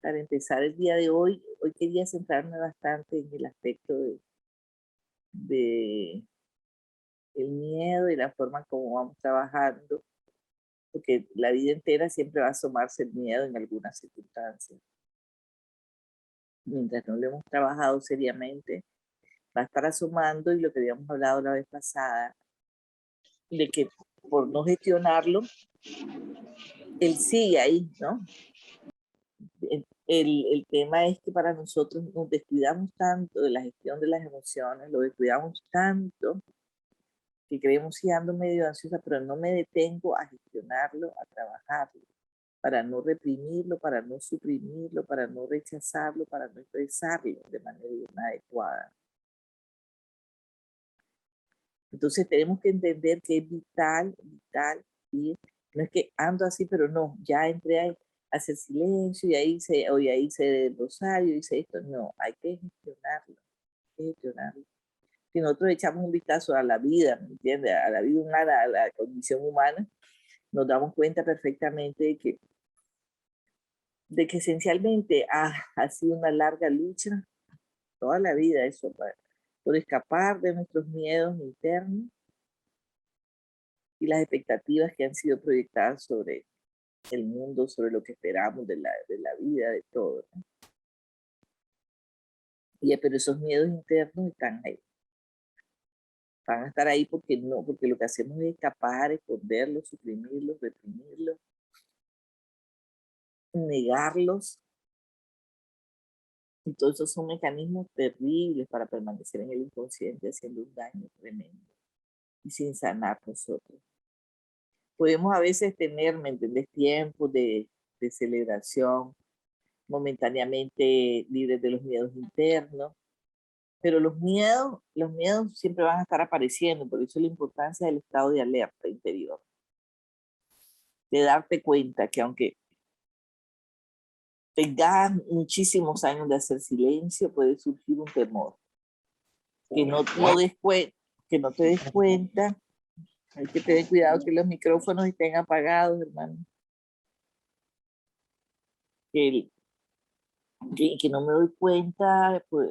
para empezar el día de hoy, hoy quería centrarme bastante en el aspecto de el miedo y la forma como vamos trabajando, porque la vida entera siempre va a asomarse el miedo en algunas circunstancias. Mientras no lo hemos trabajado seriamente, va a estar asomando, y lo que habíamos hablado la vez pasada, de que por no gestionarlo, él sigue ahí, ¿no? El tema es que para nosotros nos descuidamos tanto de la gestión de las emociones, lo descuidamos tanto que creemos que ando medio ansiosa, pero no me detengo a gestionarlo, a trabajarlo, para no reprimirlo, para no suprimirlo, para no rechazarlo, para no expresarlo de manera inadecuada. Entonces tenemos que entender que es vital, vital, y no es que ando así, pero no, ya entré a hacer silencio, y ahí hice, o ya hice el rosario, hice esto. No, hay que gestionarlo, hay que gestionarlo. Si nosotros echamos un vistazo a la vida, ¿me entiendes? A la vida humana, a la condición humana, nos damos cuenta perfectamente de que esencialmente ha sido una larga lucha toda la vida, eso, por escapar de nuestros miedos internos y las expectativas que han sido proyectadas sobre el mundo, sobre lo que esperamos de la vida, de todo, ¿no? Pero esos miedos internos están ahí. Van a estar ahí porque no, porque lo que hacemos es escapar, esconderlos, suprimirlos, reprimirlos, negarlos. Y todos esos son mecanismos terribles para permanecer en el inconsciente, haciendo un daño tremendo y sin sanar nosotros. Podemos a veces tener, ¿me entendés?, tiempos de celebración, momentáneamente libres de los miedos internos, pero los miedos siempre van a estar apareciendo. Por eso la importancia del estado de alerta interior, de darte cuenta que aunque tengas muchísimos años de hacer silencio, puede surgir un temor, que no te des cuenta. Hay que tener cuidado que los micrófonos estén apagados, hermano. Que no me doy cuenta, pues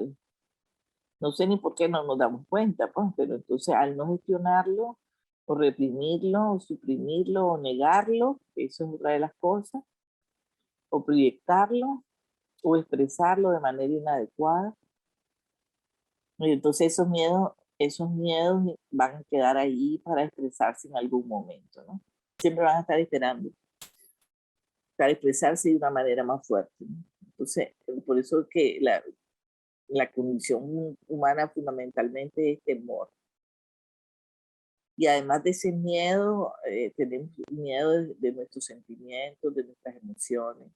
no sé ni por qué no nos damos cuenta, pues, pero entonces al no gestionarlo, o reprimirlo, o suprimirlo, o negarlo, eso es otra de las cosas, o proyectarlo, o expresarlo de manera inadecuada. Y entonces esos miedos van a quedar ahí para expresarse en algún momento, ¿no? Siempre van a estar esperando para expresarse de una manera más fuerte, ¿no? Entonces, por eso es que la condición humana fundamentalmente es temor. Y además de ese miedo, tenemos miedo de nuestros sentimientos, de nuestras emociones.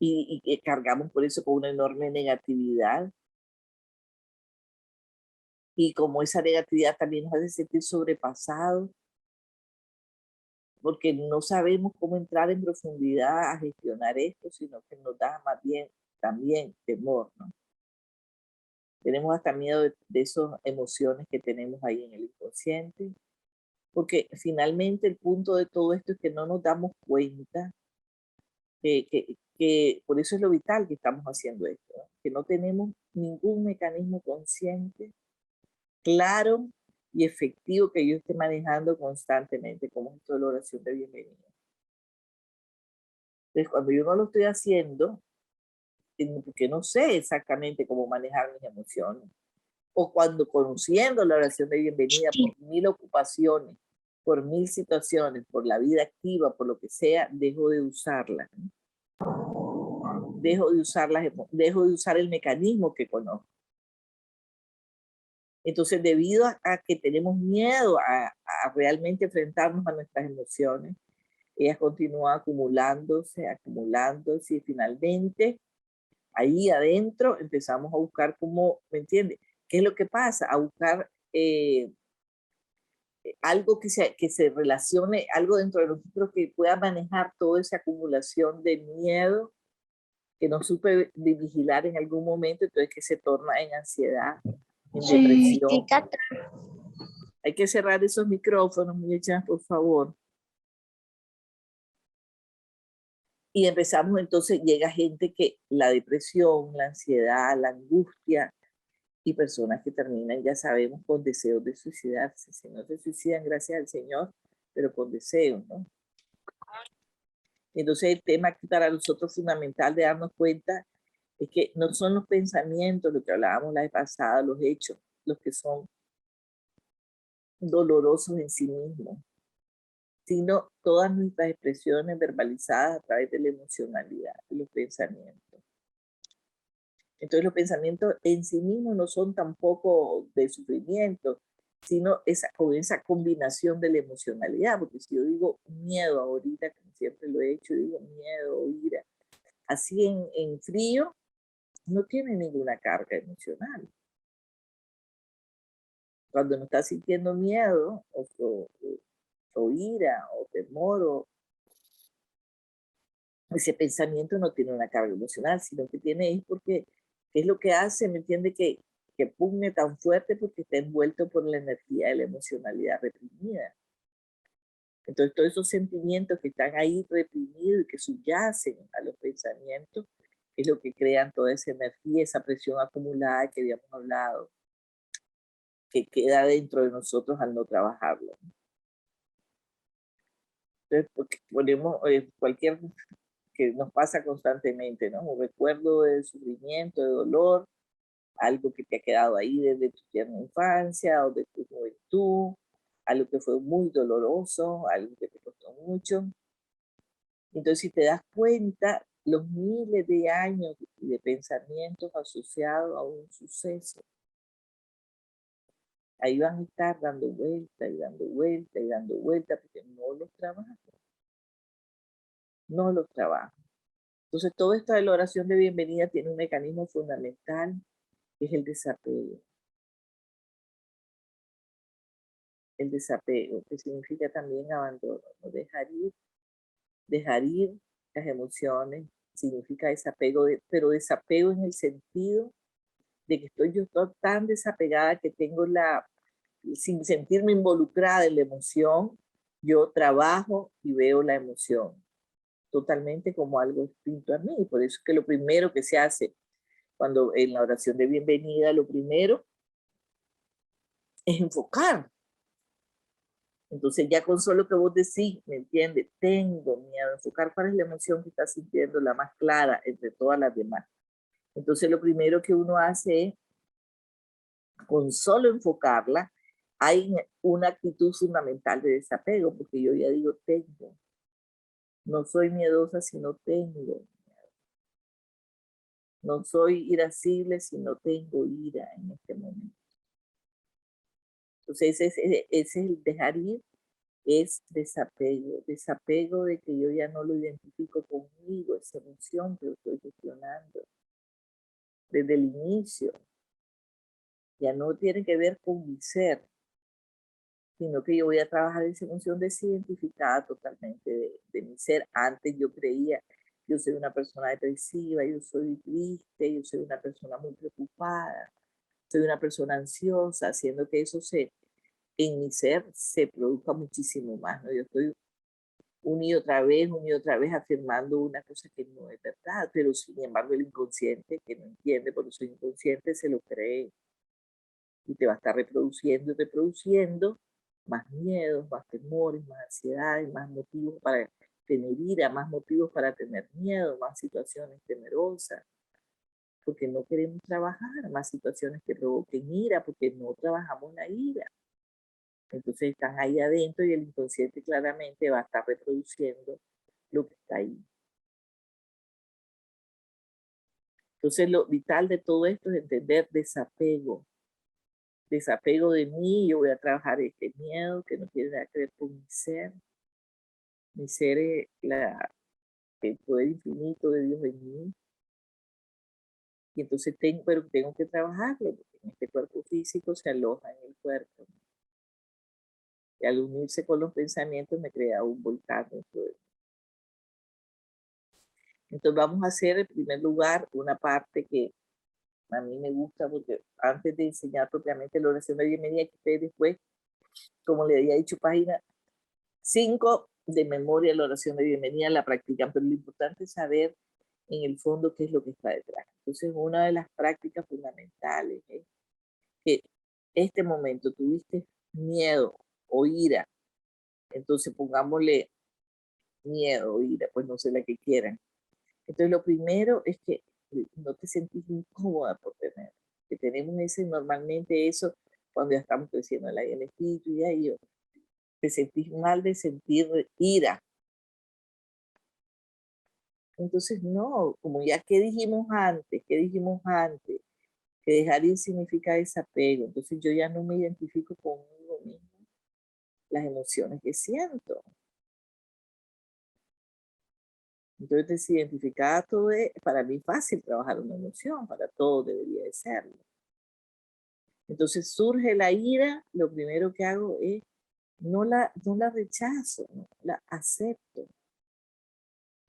Y cargamos por eso con una enorme negatividad. Y como esa negatividad también nos hace sentir sobrepasados, porque no sabemos cómo entrar en profundidad a gestionar esto, sino que nos da más bien también temor, ¿no? Tenemos hasta miedo de esas emociones que tenemos ahí en el inconsciente, porque finalmente el punto de todo esto es que no nos damos cuenta que por eso es lo vital que estamos haciendo esto, ¿no? Que no tenemos ningún mecanismo consciente, claro y efectivo que yo esté manejando constantemente, como esto de la oración de bienvenida. Entonces, cuando yo no lo estoy haciendo, porque no sé exactamente cómo manejar mis emociones, o cuando conociendo la oración de bienvenida por 1000 ocupaciones, por 1000 situaciones, por la vida activa, por lo que sea, dejo de usarla. Dejo de usar el mecanismo que conozco. Entonces, debido a que tenemos miedo a realmente enfrentarnos a nuestras emociones, ellas continúan acumulándose, acumulándose, y finalmente ahí adentro empezamos a buscar cómo, ¿me entiendes? ¿Qué es lo que pasa? A buscar algo que se relacione, algo dentro de nosotros que pueda manejar toda esa acumulación de miedo que no supe vigilar en algún momento, entonces que se torna en ansiedad, en depresión. Hay que cerrar esos micrófonos, muchachas, por favor. Y empezamos entonces, llega gente que la depresión, la ansiedad, la angustia, y personas que terminan, ya sabemos, con deseos de suicidarse. Si no se suicidan, gracias al Señor, pero con deseos, ¿no? Entonces el tema aquí para nosotros fundamental de darnos cuenta es que no son los pensamientos, lo que hablábamos la vez pasada, los hechos, los que son dolorosos en sí mismos, sino todas nuestras expresiones verbalizadas a través de la emocionalidad, de los pensamientos. Entonces los pensamientos en sí mismos no son tampoco de sufrimiento, sino con esa combinación de la emocionalidad, porque si yo digo miedo ahorita, como siempre lo he hecho, digo miedo, ira, así en frío, no tiene ninguna carga emocional. Cuando uno está sintiendo miedo, o ira, o temor, ese pensamiento no tiene una carga emocional, sino que tiene es porque es lo que hace, ¿me entiende? Que pugne tan fuerte porque está envuelto por la energía de la emocionalidad reprimida. Entonces todos esos sentimientos que están ahí reprimidos y que subyacen a los pensamientos es lo que crean toda esa energía, esa presión acumulada que habíamos hablado, que queda dentro de nosotros al no trabajarlo. Entonces, porque ponemos cualquier que nos pasa constantemente, ¿no? Un recuerdo de sufrimiento, de dolor, algo que te ha quedado ahí desde tu tierna infancia o de tu juventud, algo que fue muy doloroso, algo que te costó mucho. Entonces, si te das cuenta, los miles de años de pensamientos asociados a un suceso, ahí van a estar dando vuelta y dando vuelta y dando vuelta, porque no los trabajan. No los trabajan. Entonces, toda esta de la oración de bienvenida tiene un mecanismo fundamental, que es el desapego. El desapego, que significa también abandono, ¿no? Dejar ir las emociones, significa desapego, pero desapego en el sentido de que yo estoy tan desapegada que tengo sin sentirme involucrada en la emoción, yo trabajo y veo la emoción totalmente como algo distinto a mí. Por eso es que lo primero que se hace cuando en la oración de bienvenida, lo primero es enfocar. Entonces ya con solo que vos decís, ¿me entiendes? Tengo miedo, enfocar cuál es la emoción que estás sintiendo, la más clara entre todas las demás. Entonces lo primero que uno hace es, con solo enfocarla, hay una actitud fundamental de desapego, porque yo ya digo, tengo. No soy miedosa si no tengo. No soy irascible si no tengo ira en este momento. Entonces ese es el dejar ir, es desapego. Desapego de que yo ya no lo identifico conmigo, esa emoción que yo estoy gestionando desde el inicio. Ya no tiene que ver con mi ser, sino que yo voy a trabajar esa emoción desidentificada totalmente de mi ser. Antes yo creía, yo soy una persona depresiva, yo soy triste, yo soy una persona muy preocupada, soy una persona ansiosa, haciendo que eso en mi ser se produzca muchísimo más, ¿no? Yo estoy una y otra vez afirmando una cosa que no es verdad, pero sin embargo el inconsciente, que no entiende, por eso el inconsciente se lo cree y te va a estar reproduciendo y reproduciendo más miedos, más temores, más ansiedades, más motivos para tener ira, más motivos para tener miedo, más situaciones temerosas, porque no queremos trabajar, más situaciones que provoquen ira, porque no trabajamos la ira. Entonces están ahí adentro y el inconsciente claramente va a estar reproduciendo lo que está ahí. Entonces lo vital de todo esto es entender desapego. Desapego de mí, yo voy a trabajar este miedo que no tiene nada que ver con mi ser. Mi ser es el poder infinito de Dios en mí. Y entonces tengo que trabajarlo, porque en este cuerpo físico se aloja en el cuerpo. Y al unirse con los pensamientos me crea un volcán dentro de mí. Entonces vamos a hacer en primer lugar una parte que a mí me gusta, porque antes de enseñar propiamente la oración de bienvenida, que ustedes después, como le había dicho, página 5, de memoria la oración de bienvenida, la practican, pero lo importante es saber en el fondo qué es lo que está detrás. Entonces, una de las prácticas fundamentales es que este momento tuviste miedo o ira, entonces pongámosle miedo o ira, pues no sé la que quieran. Entonces, lo primero es que no te sentís incómoda por tener, que tenemos normalmente eso cuando ya estamos creciendo en el espíritu, ya yo, te sentís mal de sentir ira. Entonces, no, como ya que dijimos antes, que dejar ir significa desapego. Entonces yo ya no me identifico conmigo mismo, las emociones que siento. Entonces desidentificada todo es, para mí fácil trabajar una emoción, para todo debería de serlo. Entonces surge la ira, lo primero que hago es no la rechazo, no, la acepto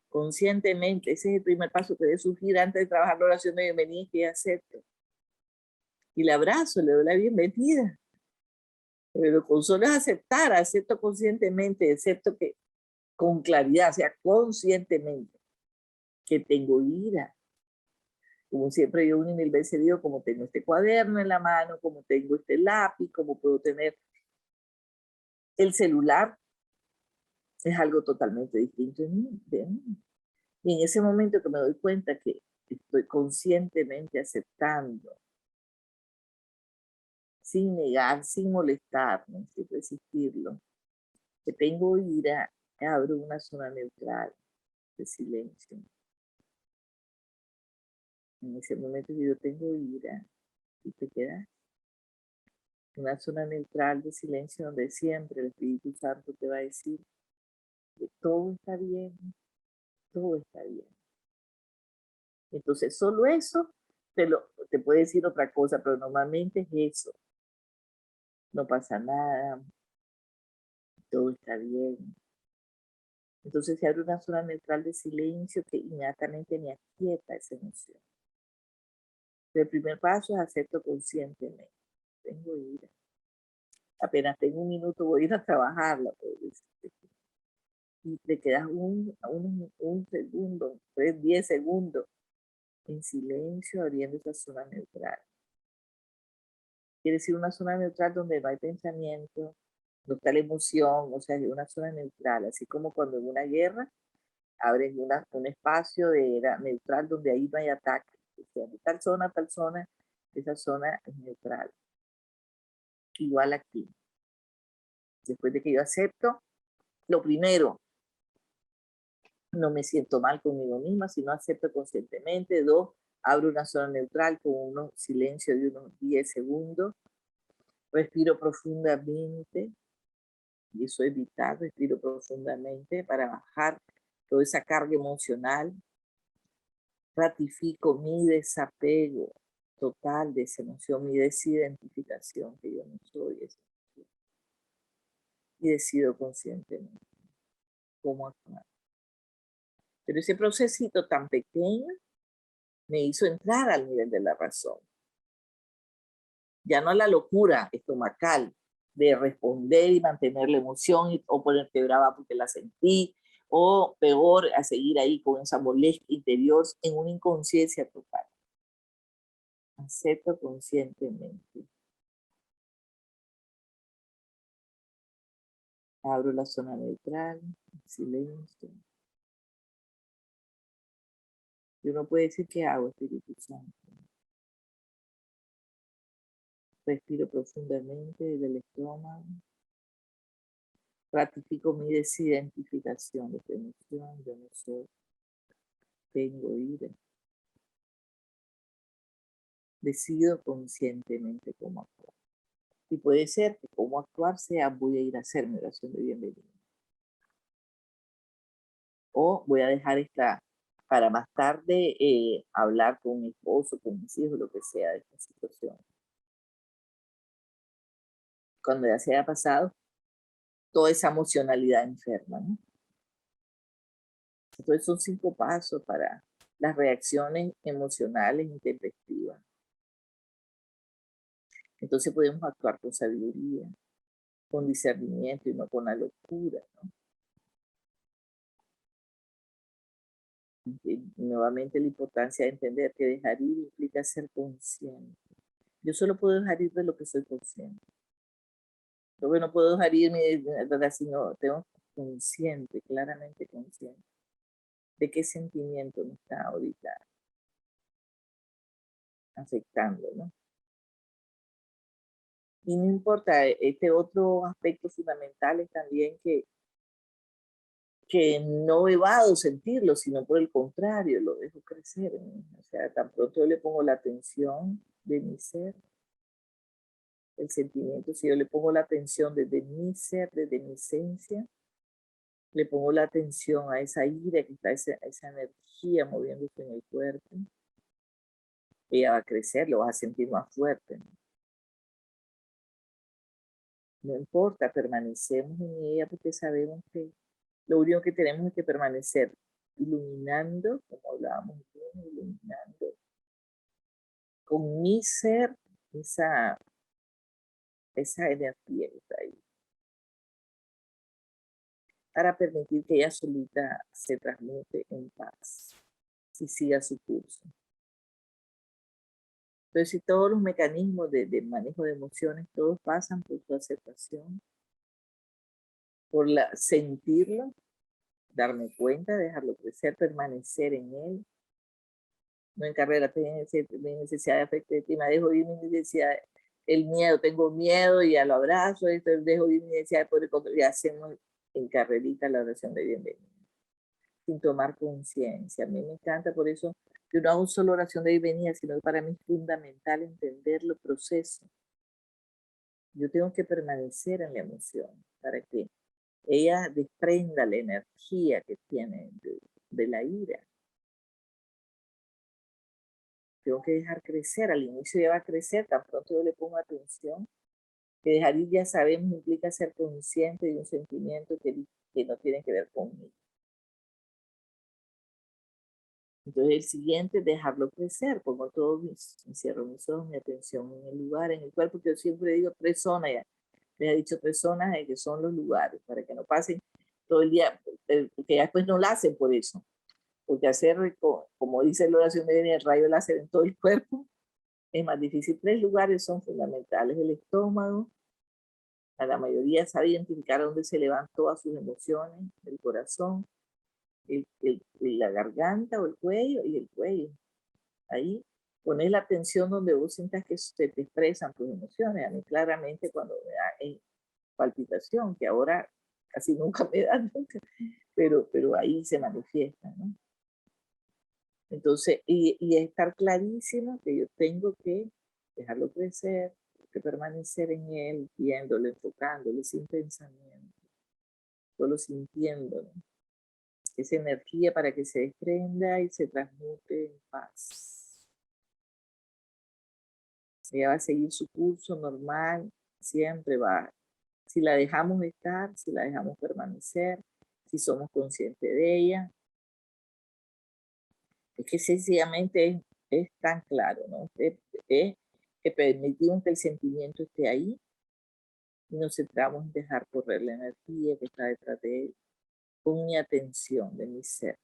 conscientemente. Ese es el primer paso que debe surgir antes de trabajar la oración de bienvenida, que acepto. Y le abrazo, le doy la bienvenida. Pero con solo aceptar, acepto conscientemente, acepto que con claridad, o sea, conscientemente, que tengo ira. Como siempre yo una y mil veces digo, como tengo este cuaderno en la mano, como tengo este lápiz, como puedo tener el celular, es algo totalmente distinto de mí. Y en ese momento que me doy cuenta que estoy conscientemente aceptando, sin negar, sin molestarme, sin resistirlo, que tengo ira, abro una zona neutral de silencio. En ese momento yo tengo ira y te quedas una zona neutral de silencio donde siempre el Espíritu Santo te va a decir que todo está bien, todo está bien. Entonces solo eso te puede decir otra cosa, pero normalmente es eso. No pasa nada, todo está bien. Entonces se abre una zona neutral de silencio que inmediatamente me aquieta esa emoción. El primer paso es acepto conscientemente. Tengo ira. Apenas tengo un minuto voy a ir a trabajarla. Y te quedas un segundo, 10 segundos en silencio abriendo esa zona neutral. Quiere decir una zona neutral donde no hay pensamiento, no está la emoción, o sea, es una zona neutral, así como cuando en una guerra abres un espacio neutral donde ahí no hay ataque. O sea, de tal zona, esa zona es neutral. Igual aquí. Después de que yo acepto, lo primero, no me siento mal conmigo misma, sino acepto conscientemente. 2, abro una zona neutral con unos silencios de unos 10 segundos. Respiro profundamente, y eso es vital, respiro profundamente para bajar toda esa carga emocional. Ratifico mi desapego total de esa emoción, mi desidentificación, que yo no soy esa emoción. Y decido conscientemente cómo actuar. Pero ese procesito tan pequeño me hizo entrar al nivel de la razón. Ya no a la locura estomacal de responder y mantener la emoción o ponerte brava porque la sentí, o peor, a seguir ahí con esa molestia interior en una inconsciencia total. Acepto conscientemente. Abro la zona neutral, silencio. Y uno puede decir, ¿qué hago, Espíritu Santo? Respiro profundamente desde el estómago. Ratifico mi desidentificación de esta emoción. Yo no soy. Tengo ira. Decido conscientemente cómo actuar. Y puede ser que cómo actuar sea, voy a ir a hacer mi oración de bienvenida. O voy a dejar esta para más tarde hablar con mi esposo, con mis hijos, lo que sea de esta situación. Cuando ya se haya pasado toda esa emocionalidad enferma, ¿no? Entonces son 5 pasos para las reacciones emocionales intempestivas. Entonces podemos actuar con sabiduría, con discernimiento y no con la locura, ¿no? Y nuevamente la importancia de entender que dejar ir implica ser consciente. Yo solo puedo dejar ir de lo que soy consciente. Lo que no puedo dejar ir, ¿verdad? Sino tengo consciente, claramente consciente, de qué sentimiento me está ahorita afectando, ¿no? Y no importa, este otro aspecto fundamental es también que no evado sentirlo, sino por el contrario, lo dejo crecer. O sea, tan pronto yo le pongo la atención de mi ser, el sentimiento, si yo le pongo la atención desde mi ser, desde mi esencia, le pongo la atención a esa ira que está, esa energía moviéndose en el cuerpo, ella va a crecer, lo vas a sentir más fuerte. No importa, permanecemos en ella porque sabemos que lo único que tenemos es que permanecer iluminando, como hablábamos, iluminando con mi ser esa energía que está ahí, para permitir que ella solita se transmute en paz y siga su curso. Entonces, si todos los mecanismos de manejo de emociones, todos pasan por su aceptación, por sentirlo, darme cuenta, dejarlo crecer, permanecer en él, no encarrerate en mi necesidad de afectividad, dejo ir mi necesidad, el miedo, tengo miedo y ya lo abrazo, entonces dejo ir mi necesidad de poder control, y hacemos en carrerita la oración de bienvenida, sin tomar conciencia. A mí me encanta, por eso yo no hago solo oración de bienvenida, sino que para mí es fundamental entender los procesos. Yo tengo que permanecer en la emoción para que ella desprenda la energía que tiene de la ira. Tengo que dejar crecer, al inicio ya va a crecer, tan pronto yo le pongo atención, que dejar ir ya sabemos implica ser consciente de un sentimiento que no tiene que ver conmigo. Entonces el siguiente es dejarlo crecer, como todo, encierro mis ojos, mi atención en el lugar, en el cual, porque yo siempre digo 3 zonas, ya les he dicho 3 zonas que son los lugares, para que no pasen todo el día, porque ya después no la hacen por eso, porque hacer, como dice la oración de el rayo láser en todo el cuerpo, es más difícil. 3 lugares son fundamentales: el estómago, a la mayoría sabe identificar dónde se le van todas sus emociones, el corazón, la garganta o el cuello, y el cuello. Ahí pones la atención donde vos sientas que se te expresan tus emociones. A mí claramente cuando me da palpitación, que ahora casi nunca me da, nunca, pero ahí se manifiesta, ¿no? Entonces, y estar clarísimo que yo tengo que dejarlo crecer, que permanecer en él, viéndolo, enfocándolo, sin pensamiento, solo sintiéndolo. Esa energía para que se desprenda y se transmute en paz. Ella va a seguir su curso normal, siempre va. Si la dejamos estar, si la dejamos permanecer, si somos conscientes de ella, es que sencillamente es tan claro, ¿no? Es que permitimos que el sentimiento esté ahí y nos centramos en dejar correr la energía que está detrás de él con mi atención de mi ser.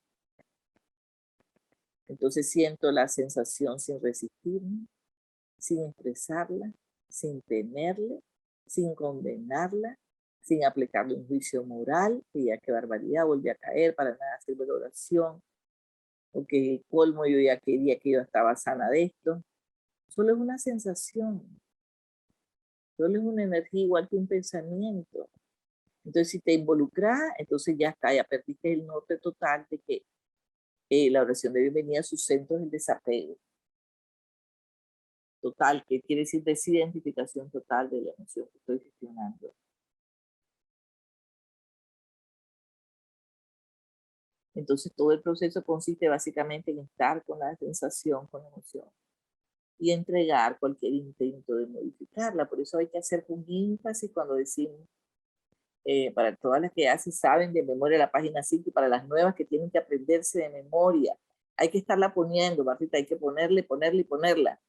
Entonces siento la sensación sin resistirme, sin expresarla, sin temerle, sin condenarla, sin aplicarle un juicio moral, que ya qué barbaridad, volví a caer, para nada sirve la oración, o que el colmo yo ya quería que yo estaba sana de esto. Solo es una sensación, solo es una energía igual que un pensamiento. Entonces, si te involucras, entonces ya está, ya perdiste el norte total de que la oración de bienvenida a su centro es el desapego total, que quiere decir desidentificación total de la emoción que estoy gestionando. Entonces, todo el proceso consiste básicamente en estar con la sensación, con la emoción, y entregar cualquier intento de modificarla. Por eso hay que hacer con énfasis cuando decimos, para todas las que ya se saben de memoria la página 5, y para las nuevas que tienen que aprenderse de memoria, hay que estarla poniendo, Martita, hay que ponerle, ponerle y ponerla,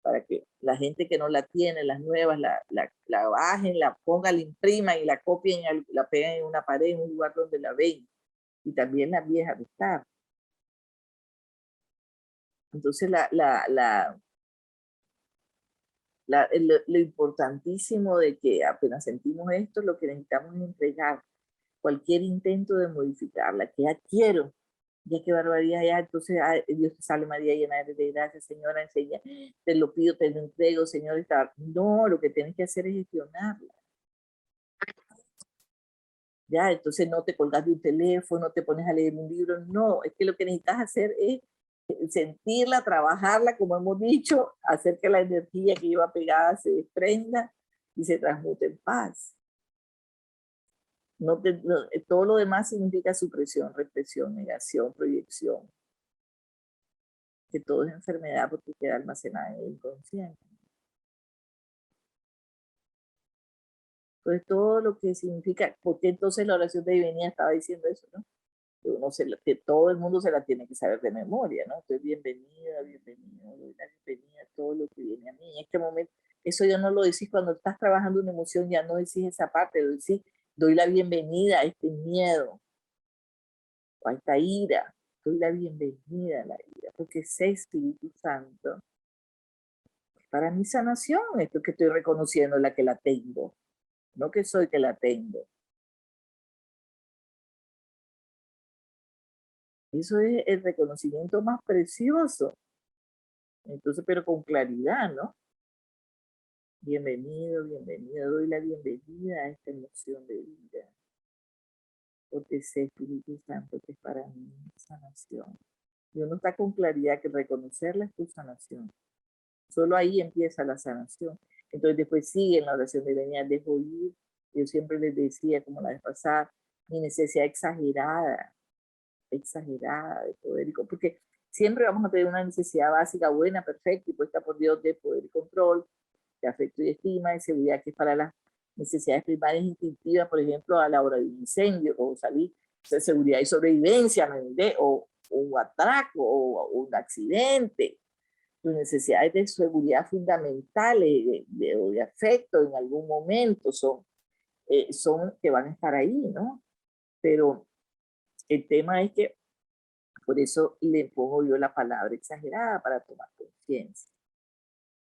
para que la gente que no la tiene, las nuevas, la bajen, la pongan, la impriman y la copien, la peguen en una pared, en un lugar donde la ven, y también las viejas de estar. Entonces, lo importantísimo de que apenas sentimos esto, lo que necesitamos es entregar cualquier intento de modificarla, que ya quiero, ya qué barbaridad, ya entonces Dios te salve María, llena eres de gracia, Señora, enseña, te lo pido, te lo entrego, Señor, no, lo que tienes que hacer es gestionarla. Ya, entonces no te colgas de un teléfono, te pones a leer un libro, no, es que lo que necesitas hacer es sentirla, trabajarla, como hemos dicho, hacer que la energía que lleva pegada se desprenda y se transmute en paz. Todo lo demás significa supresión, represión, negación, proyección. Que todo es enfermedad porque queda almacenada en el inconsciente. Entonces todo lo que significa, porque entonces la oración de divinidad estaba diciendo eso, ¿no? Que todo el mundo se la tiene que saber de memoria, ¿no? Entonces bienvenida, bienvenida, doy la bienvenida a todo lo que viene a mí. En este momento, eso ya no lo decís cuando estás trabajando una emoción, ya no decís esa parte, lo decís, doy la bienvenida a este miedo, o a esta ira, doy la bienvenida a la ira, porque ese Espíritu Santo para mi sanación, esto que estoy reconociendo la que la tengo, no que soy que la tengo. Eso es el reconocimiento más precioso. Entonces, pero con claridad, ¿no? Bienvenido, bienvenido, doy la bienvenida a esta emoción de vida. Porque ese Espíritu Santo que es para mí sanación. Y uno está con claridad que reconocerla es tu sanación. Solo ahí empieza la sanación. Entonces después sigue en la oración de venía, dejo ir. Yo siempre les decía, como la vez pasada, mi necesidad exagerada de poder, porque siempre vamos a tener una necesidad básica, buena, perfecta y puesta por Dios de poder y control, de afecto y estima, de seguridad, que es para las necesidades primarias instintivas, por ejemplo, a la hora de un incendio, o salir, de seguridad y sobrevivencia, o un atraco, o un accidente. Tus necesidades de seguridad fundamentales, de afecto en algún momento, son que van a estar ahí, ¿no? Pero el tema es que por eso le pongo yo la palabra exagerada para tomar conciencia.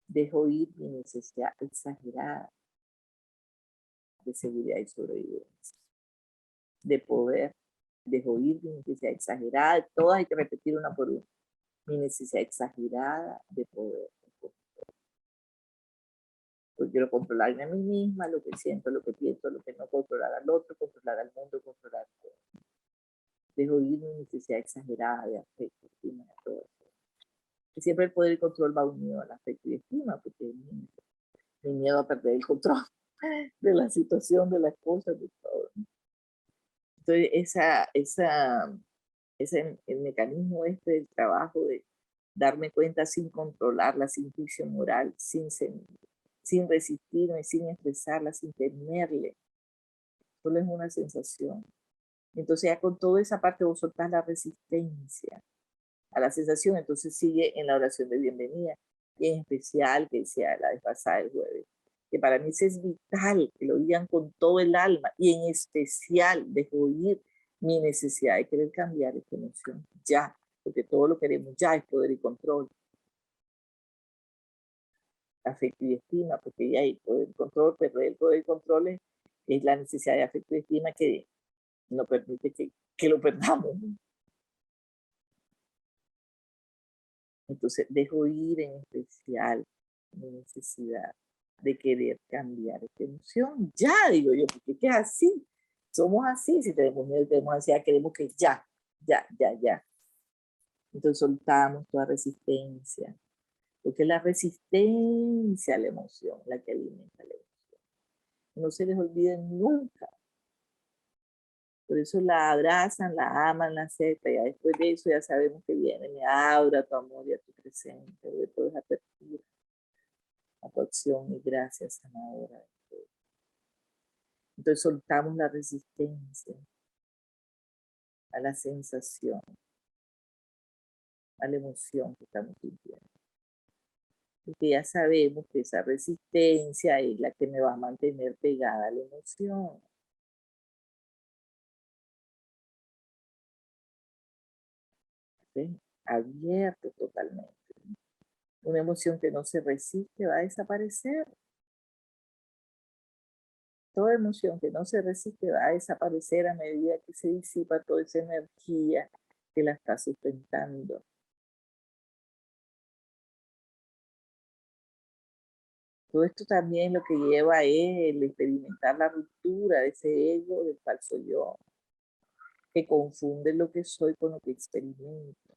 Dejo ir mi necesidad exagerada de seguridad y sobrevivencia, de poder. Dejo ir mi necesidad exagerada, todas hay que repetir una por una. Mi necesidad exagerada de poder. Pues quiero controlarme a mí misma, lo que siento, lo que pienso, lo que no, controlar al otro, controlar al mundo, controlar todo. Dejo ir mi necesidad exagerada de afecto, estima, de todo eso. Y siempre el poder y control va unido al afecto y estima, porque mi miedo a perder el control de la situación, de las cosas, de todo. Entonces, el mecanismo del trabajo de darme cuenta sin controlarla, sin juicio moral, sin resistirme, sin expresarla, sin temerle, solo es una sensación. Entonces ya con toda esa parte vos soltás la resistencia a la sensación, entonces sigue en la oración de bienvenida, y en especial, que decía la vez pasada el jueves, que para mí es vital que lo digan con todo el alma, y en especial dejo oír mi necesidad de querer cambiar esta emoción, ya, porque todo lo queremos ya, es poder y control, afecto y estima, porque ya hay poder y control, pero el poder y control es la necesidad de afecto y estima que no permite que lo perdamos. Entonces dejo ir en especial mi necesidad de querer cambiar esta emoción. Ya, digo yo, porque es que es así. Somos así, si tenemos miedo, tenemos ansiedad, queremos que ya, ya, ya, ya. Entonces soltamos toda resistencia, porque es la resistencia a la emoción la que alimenta la emoción. No se les olvide nunca. Por eso la abrazan, la aman, la aceptan. Ya después de eso ya sabemos que viene. Me abro a tu amor y a tu presente. De toda esa apertura, a tu acción y gracias sanadora. Entonces soltamos la resistencia a la sensación, a la emoción que estamos sintiendo. Porque ya sabemos que esa resistencia es la que me va a mantener pegada a la emoción. ¿Sí? Abierto totalmente. Una emoción que no se resiste va a desaparecer. Toda emoción que no se resiste va a desaparecer a medida que se disipa toda esa energía que la está sustentando. Todo esto también lo que lleva es el experimentar la ruptura de ese ego del falso yo, que confunde lo que soy con lo que experimento.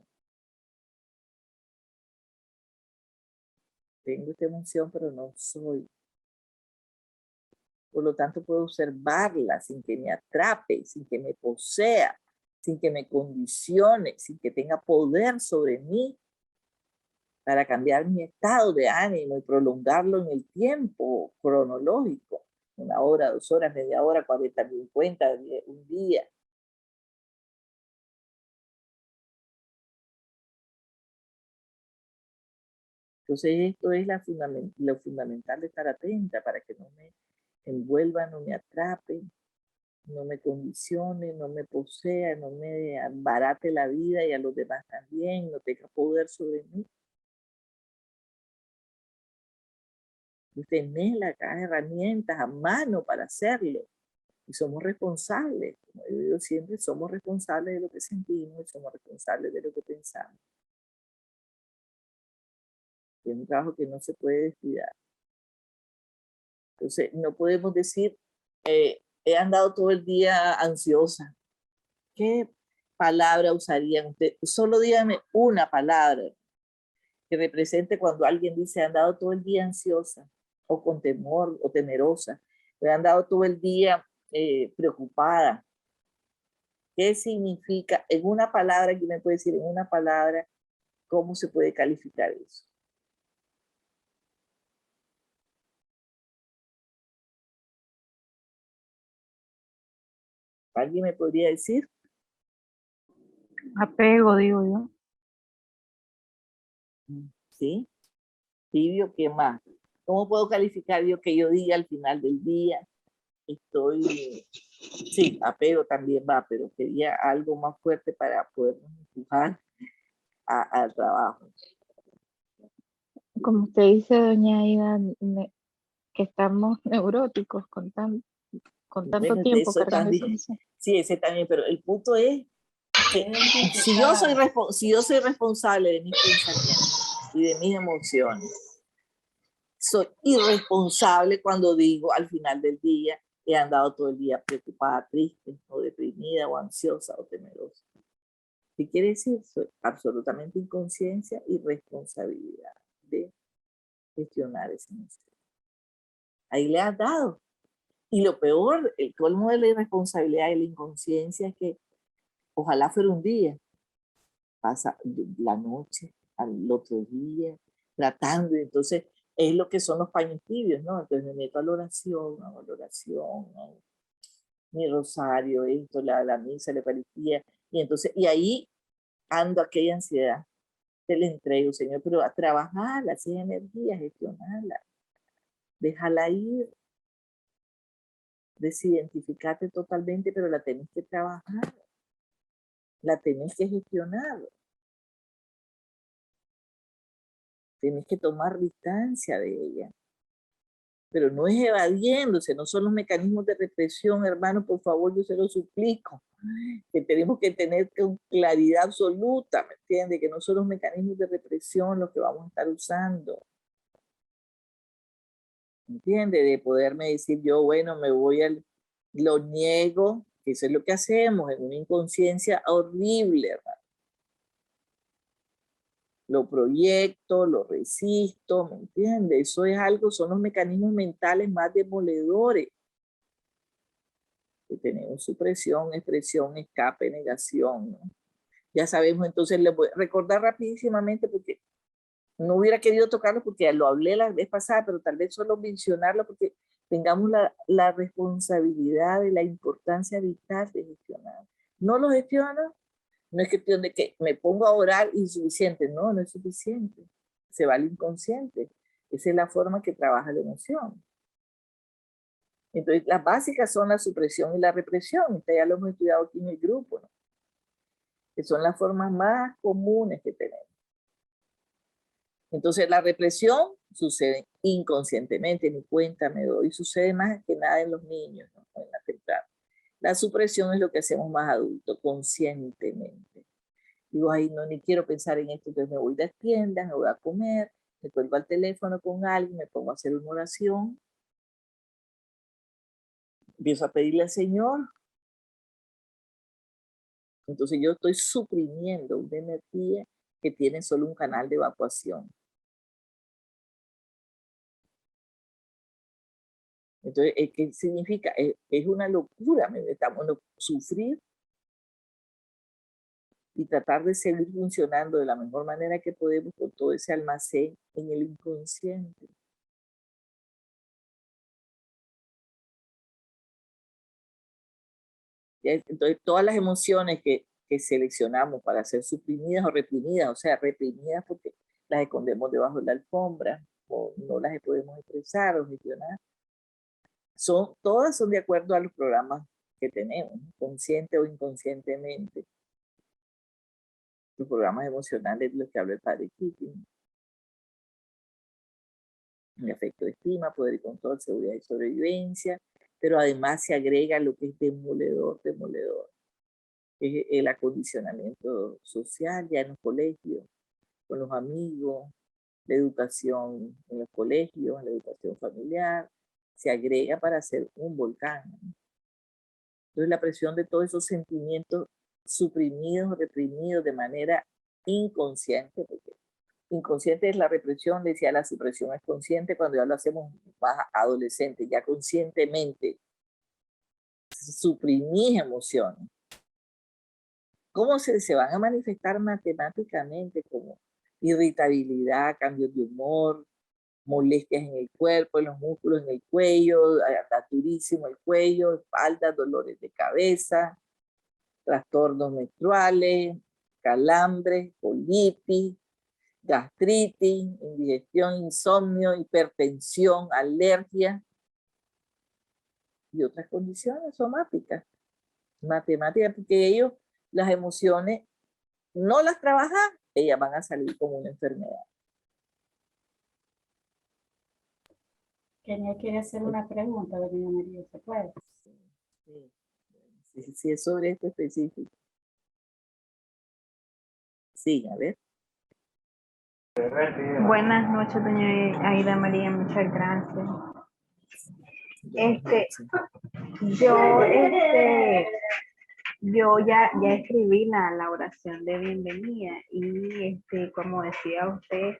Tengo esta emoción, pero no soy. Por lo tanto, puedo observarla sin que me atrape, sin que me posea, sin que me condicione, sin que tenga poder sobre mí para cambiar mi estado de ánimo y prolongarlo en el tiempo cronológico. 1 hora, 2 horas, media hora, 40, 50, un día. Entonces esto es lo fundamental de estar atenta para que no me envuelva, no me atrape, no me condicione, no me posea, no me barate la vida y a los demás también, no tenga poder sobre mí. Y tener las herramientas a mano para hacerlo. Y somos responsables, como yo digo siempre, somos responsables de lo que sentimos y somos responsables de lo que pensamos. Es un trabajo que no se puede descuidar. Entonces, no podemos decir, he andado todo el día ansiosa. ¿Qué palabra usarían ustedes? Solo díganme una palabra que represente cuando alguien dice, he andado todo el día ansiosa, o con temor, o temerosa. He andado todo el día preocupada. ¿Qué significa? En una palabra, ¿quién me puede decir en una palabra cómo se puede calificar eso? ¿Alguien me podría decir? Apego, digo yo. ¿Sí? Tibio, ¿qué más? ¿Cómo puedo calificar yo que yo diga al final del día? Estoy, sí, apego también va, pero quería algo más fuerte para poder empujar al trabajo. Como usted dice, doña Aida, que estamos neuróticos con tanto Bueno, tiempo eso cargando esa también, emoción. sí, ese también, pero el punto es que si yo soy responsable de mis pensamientos y de mis emociones, soy irresponsable cuando digo al final del día he andado todo el día preocupada, triste, o deprimida, o ansiosa, o temerosa. ¿Qué quiere decir? Soy absolutamente inconsciencia y responsabilidad de gestionar esa emoción. Ahí le has dado. Y lo peor, el colmo de la irresponsabilidad y la inconsciencia es que ojalá fuera un día, pasa la noche, al otro día, tratando, y entonces es lo que son los paños tibios, ¿no? Entonces me meto a la oración, ¿no? Mi rosario, esto, la misa, la Eucaristía, y entonces, y ahí ando aquella ansiedad, te la entrego, Señor, pero a trabajarla, sin energía, gestionarla, déjala ir, desidentificarte totalmente, pero la tenés que trabajar, la tenés que gestionar, tenés que tomar distancia de ella. Pero no es evadiéndose, no son los mecanismos de represión, hermano, por favor, yo se lo suplico, que tenemos que tener con claridad absoluta, ¿me entiende? Que no son los mecanismos de represión los que vamos a estar usando, ¿me entiende? De poderme decir yo, bueno, lo niego, que eso es lo que hacemos en una inconsciencia horrible, hermano. Lo proyecto, lo resisto, ¿me entiende? Eso es algo, son los mecanismos mentales más demoledores. Que tenemos supresión, expresión, escape, negación, ¿no? Ya sabemos, entonces les voy a recordar rapidísimamente porque no hubiera querido tocarlo porque lo hablé la vez pasada, pero tal vez solo mencionarlo porque tengamos la responsabilidad de la importancia vital de gestionar. No lo gestiono, no es cuestión de que me pongo a orar insuficiente, no, no es suficiente. Se va al inconsciente. Esa es la forma que trabaja la emoción. Entonces, las básicas son la supresión y la represión. Esto ya lo hemos estudiado aquí en el grupo, ¿no? Que son las formas más comunes que tenemos. Entonces la represión sucede inconscientemente, ni cuenta me doy, sucede más que nada en los niños, ¿no? En la temprana. La supresión es lo que hacemos más adultos, conscientemente. Digo, ay, no, ni quiero pensar en esto, entonces me voy de tiendas, me voy a comer, me cuelgo al teléfono con alguien, me pongo a hacer una oración, empiezo a pedirle al Señor. Entonces yo estoy suprimiendo una energía que tiene solo un canal de evacuación. Entonces, ¿qué significa? Es una locura, estamos sufrir y tratar de seguir funcionando de la mejor manera que podemos con todo ese almacén en el inconsciente. Entonces, todas las emociones que seleccionamos para ser suprimidas o reprimidas, o sea, reprimidas porque las escondemos debajo de la alfombra o no las podemos expresar o gestionar, todas son de acuerdo a los programas que tenemos, consciente o inconscientemente. Los programas emocionales de los que habla el padre Keating. El afecto de estima, poder y control, seguridad y sobrevivencia, pero además se agrega lo que es demoledor, es el acondicionamiento social ya en los colegios, con los amigos, la educación en los colegios, la educación familiar, se agrega para hacer un volcán. Entonces la presión de todos esos sentimientos suprimidos, reprimidos de manera inconsciente, porque inconsciente es la represión, decía la supresión es consciente cuando ya lo hacemos más adolescente, ya conscientemente suprimís emociones. ¿Cómo se van a manifestar matemáticamente? Como irritabilidad, cambios de humor, molestias en el cuerpo, en los músculos, en el cuello, está durísimo el cuello, espalda, dolores de cabeza, trastornos menstruales, calambres, colitis, gastritis, indigestión, insomnio, hipertensión, alergia y otras condiciones somáticas, matemáticas, porque ellos las emociones no las trabajan, ellas van a salir como una enfermedad. Kenia quiere hacer una pregunta, doña María, ¿se puede? Sí, es sobre esto específico. Sí, a ver. Buenas noches, doña Aida María, muchas gracias. Yo ya escribí la oración de bienvenida y como decía usted,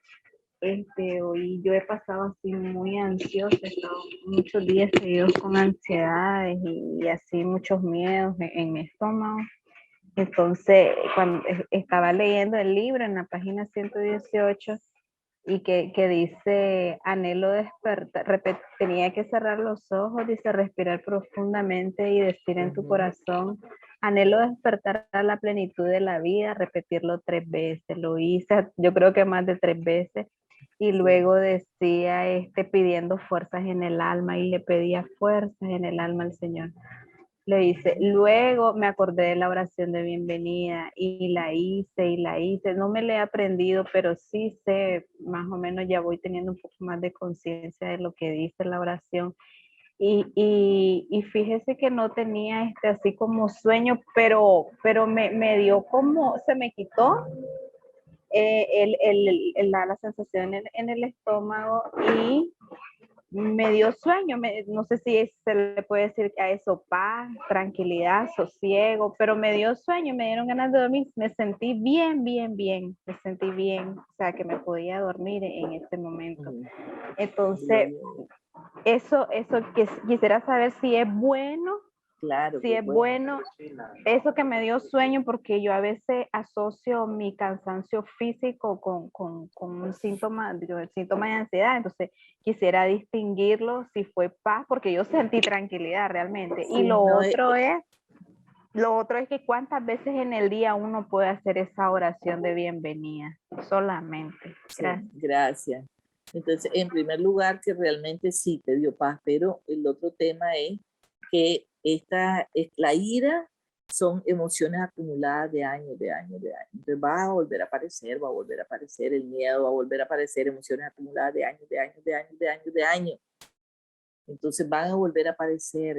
hoy yo he pasado así muy ansiosa, he estado muchos días seguidos con ansiedades y así muchos miedos en mi estómago. Entonces, cuando estaba leyendo el libro en la página 118 y que dice, anhelo despertar, tenía que cerrar los ojos, dice, respirar profundamente y decir en tu corazón, anhelo despertar a la plenitud de la vida, repetirlo 3 veces, lo hice, yo creo que más de 3 veces, y luego decía, pidiendo fuerzas en el alma, y le pedía fuerzas en el alma al Señor. Le hice, luego me acordé de la oración de bienvenida y la hice, no me la he aprendido, pero sí sé, más o menos ya voy teniendo un poco más de conciencia de lo que dice la oración. Y fíjese que no tenía así como sueño, pero me dio como, se me quitó la sensación en el estómago y me dio sueño, no sé si se le puede decir a eso paz, tranquilidad, sosiego, pero me dio sueño, me dieron ganas de dormir, me sentí bien, me sentí bien, o sea que me podía dormir en este momento. Entonces, eso que quisiera saber si es bueno. Claro, si es bueno, eso que me dio sueño, porque yo a veces asocio mi cansancio físico con un síntoma, el síntoma de ansiedad, entonces quisiera distinguirlo si fue paz, porque yo sentí tranquilidad realmente. Sí, y lo otro es que cuántas veces en el día uno puede hacer esa oración de bienvenida, solamente. Gracias. Sí, gracias. Entonces, en primer lugar, que realmente sí te dio paz, pero el otro tema es que la ira son emociones acumuladas de años, de años, de años. Entonces va a volver a aparecer, el miedo va a volver a aparecer, emociones acumuladas de años, de años, de años, de años, de años. Entonces van a volver a aparecer,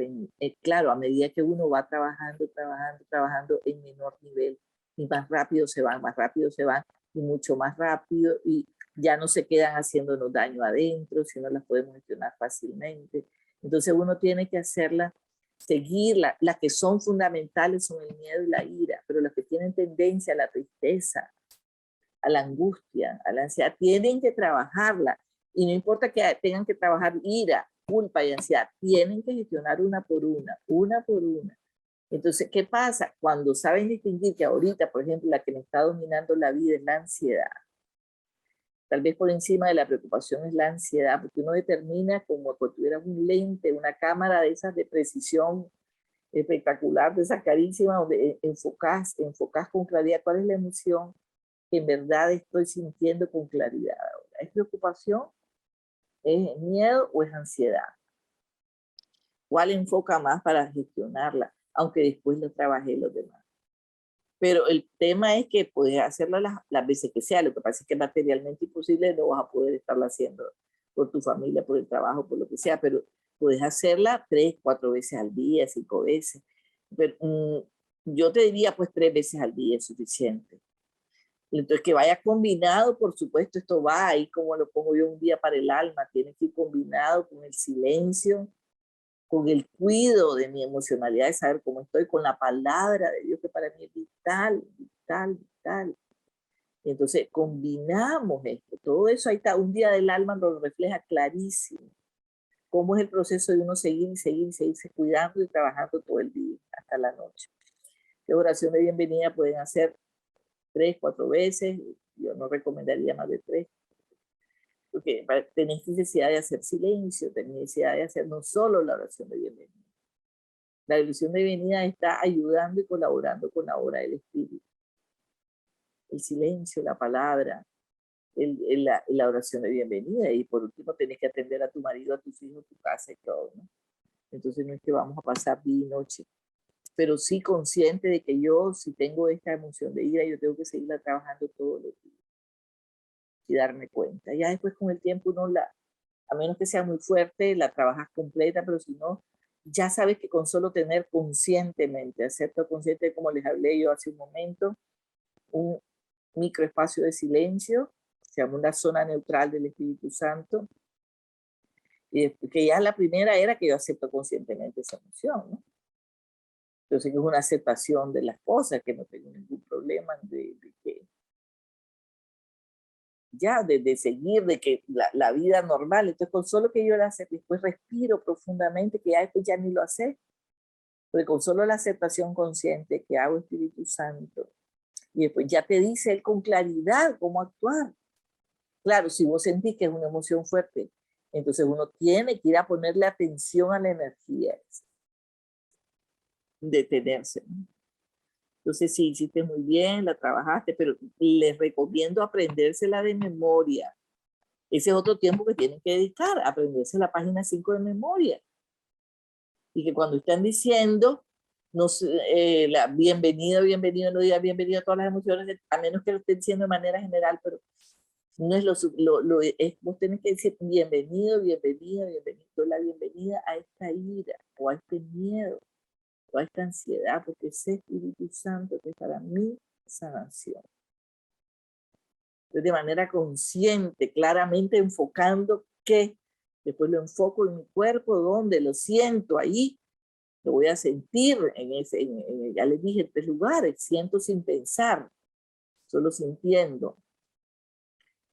claro, a medida que uno va trabajando, trabajando, trabajando en menor nivel, y más rápido se van, y mucho más rápido, y ya no se quedan haciéndonos daño adentro, sino las podemos gestionar fácilmente. Entonces uno tiene que hacerlas, seguirlas. Las que son fundamentales son el miedo y la ira, pero las que tienen tendencia a la tristeza, a la angustia, a la ansiedad, tienen que trabajarla. Y no importa que tengan que trabajar ira, culpa y ansiedad, tienen que gestionar una por una, una por una. Entonces, ¿qué pasa? Cuando saben distinguir que ahorita, por ejemplo, la que me está dominando la vida es la ansiedad, tal vez por encima de la preocupación es la ansiedad, porque uno determina como si tuviera un lente, una cámara de esas de precisión espectacular, de esa carísima, donde enfocas con claridad cuál es la emoción que en verdad estoy sintiendo con claridad ahora. ¿Es preocupación? ¿Es miedo o es ansiedad? ¿Cuál enfoca más para gestionarla? Aunque después lo trabajé los demás. Pero el tema es que puedes hacerla las veces que sea. Lo que pasa es que materialmente imposible no vas a poder estarla haciendo por tu familia, por el trabajo, por lo que sea, pero puedes hacerla 3, 4 veces al día, 5 veces. Pero, yo te diría pues 3 veces al día es suficiente. Entonces que vaya combinado, por supuesto, esto va ahí como lo pongo yo, un día para el alma, tiene que ir combinado con el silencio, con el cuidado de mi emocionalidad, de saber cómo estoy, con la palabra de Dios, que para mí es vital, vital, vital. Y entonces combinamos esto, todo eso ahí está, un día del alma lo refleja clarísimo, cómo es el proceso de uno seguir y seguir y seguirse cuidando y trabajando todo el día, hasta la noche. ¿Qué oración de bienvenida pueden hacer? 3, 4 veces, yo no recomendaría más de 3, porque tenés necesidad de hacer silencio, tenés necesidad de hacer no solo la oración de bienvenida. La oración de bienvenida está ayudando y colaborando con la obra del Espíritu. El silencio, la palabra, la oración de bienvenida, y por último tenés que atender a tu marido, a tus hijos, tu casa y todo, ¿no? Entonces no es que vamos a pasar día y noche, pero sí consciente de que yo, si tengo esta emoción de ira, yo tengo que seguirla trabajando todos los días y darme cuenta. Ya después con el tiempo uno a menos que sea muy fuerte, la trabajas completa, pero si no, ya sabes que con solo tener conscientemente, acepto consciente, como les hablé yo hace un momento, un microespacio de silencio, se llama una zona neutral del Espíritu Santo, y que ya la primera era que yo acepto conscientemente esa emoción, ¿no? Yo sé que es una aceptación de las cosas, que no tengo ningún problema de que ya, de seguir, de que la vida normal. Entonces, con solo que yo la acepte, después respiro profundamente, que ya después ya ni lo hace, porque con solo la aceptación consciente que hago Espíritu Santo, y después ya te dice él con claridad cómo actuar. Claro, si vos sentís que es una emoción fuerte, entonces uno tiene que ir a ponerle atención a la energía, detenerse, ¿no? Entonces sí, hiciste muy bien, la trabajaste, pero les recomiendo aprendérsela de memoria. Ese es otro tiempo que tienen que dedicar, a aprenderse la página 5 de memoria. Y que cuando están diciendo, no sé, la bienvenido, bienvenido, no diga bienvenido a todas las emociones, a menos que lo estén diciendo de manera general, pero no es vos tenés que decir bienvenido, bienvenido, bienvenido, la bienvenida a esta ira, o a este miedo, o a esta ansiedad, porque ese Espíritu Santo que es para mí sanación. Entonces, de manera consciente, claramente enfocando que después lo enfoco en mi cuerpo, donde lo siento ahí, lo voy a sentir ya les dije, en 3 lugares, siento sin pensar, solo sintiendo.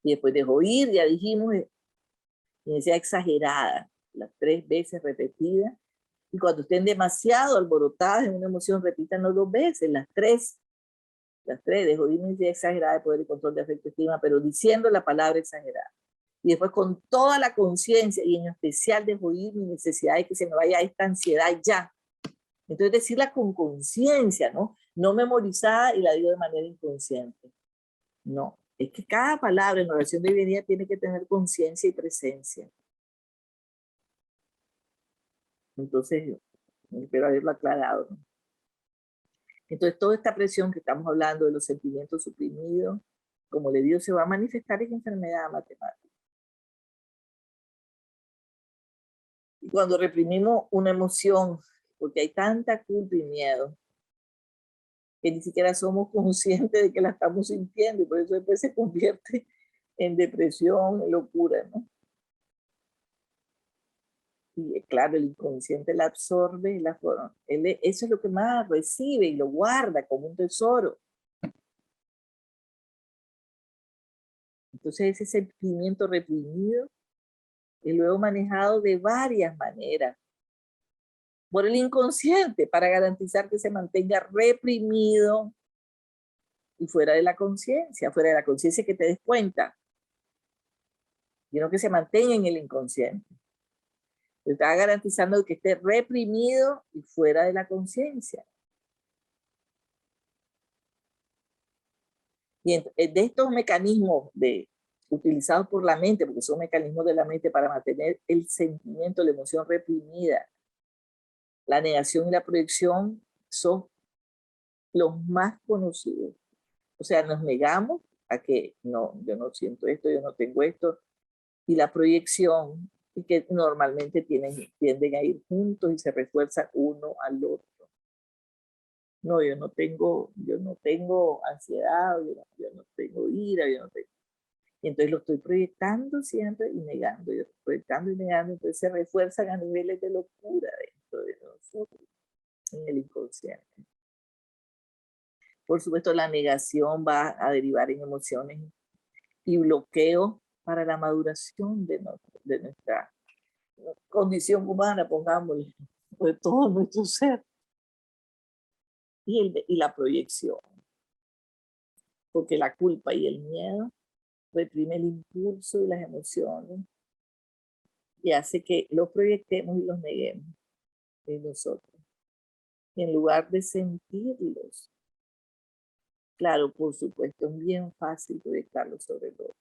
Y después dejo ir, ya dijimos, y sea exagerada, las 3 veces repetidas. Y cuando estén demasiado alborotadas en una emoción, repítanlo 2 veces, las 3. Las 3, dejo ir mi exagerada de poder y control de afecto y estima, pero diciendo la palabra exagerada. Y después con toda la conciencia, y en especial dejo ir mi necesidad de que se me vaya esta ansiedad ya. Entonces decirla con conciencia, ¿no? No memorizada y la digo de manera inconsciente. No, es que cada palabra en la oración de bienvenida tiene que tener conciencia y presencia. Entonces, espero haberlo aclarado, ¿no? Entonces, toda esta presión que estamos hablando de los sentimientos suprimidos, como le digo, se va a manifestar en enfermedad matemática. Y cuando reprimimos una emoción, porque hay tanta culpa y miedo, que ni siquiera somos conscientes de que la estamos sintiendo, y por eso después se convierte en depresión, en locura, ¿no? Y claro, el inconsciente la absorbe, eso es lo que más recibe y lo guarda como un tesoro. Entonces ese sentimiento reprimido es luego manejado de varias maneras por el inconsciente para garantizar que se mantenga reprimido y fuera de la conciencia que te des cuenta, sino que se mantenga en el inconsciente. Te está garantizando que esté reprimido y fuera de la conciencia. Y de estos mecanismos utilizados por la mente, porque son mecanismos de la mente para mantener el sentimiento, la emoción reprimida, la negación y la proyección son los más conocidos. O sea, nos negamos a que no, yo no siento esto, yo no tengo esto, y la proyección, y que normalmente tienden a ir juntos y se refuerzan uno al otro. No, yo no tengo ansiedad, yo no tengo ira, yo no tengo. Y entonces lo estoy proyectando siempre y negando, yo estoy proyectando y negando, entonces se refuerzan a niveles de locura dentro de nosotros, en el inconsciente. Por supuesto, la negación va a derivar en emociones y bloqueos para la maduración de nuestra condición humana, pongámosle, de todo nuestro ser. Y la proyección, porque la culpa y el miedo reprime el impulso y las emociones y hace que los proyectemos y los neguemos en nosotros, en lugar de sentirlos. Claro, por supuesto, es bien fácil proyectarlos sobre el otro.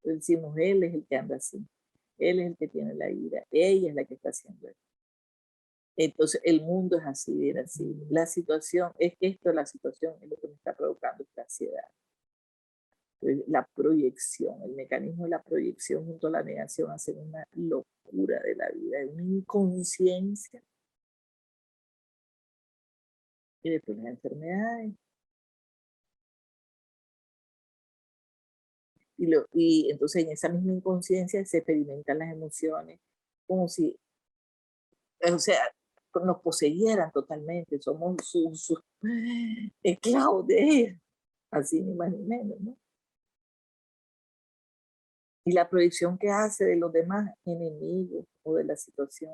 Entonces decimos, él es el que anda así, él es el que tiene la ira, ella es la que está haciendo esto. Entonces el mundo es así, era así. La situación, es que la situación es lo que me está provocando esta ansiedad. La proyección, el mecanismo de la proyección junto a la negación hacen una locura de la vida, una inconsciencia. Y después las enfermedades. Y entonces en esa misma inconsciencia se experimentan las emociones como si, o sea, nos poseyeran totalmente, somos sus esclavos de ellas, así ni más ni menos, ¿no? Y la proyección que hace de los demás enemigos o de la situación.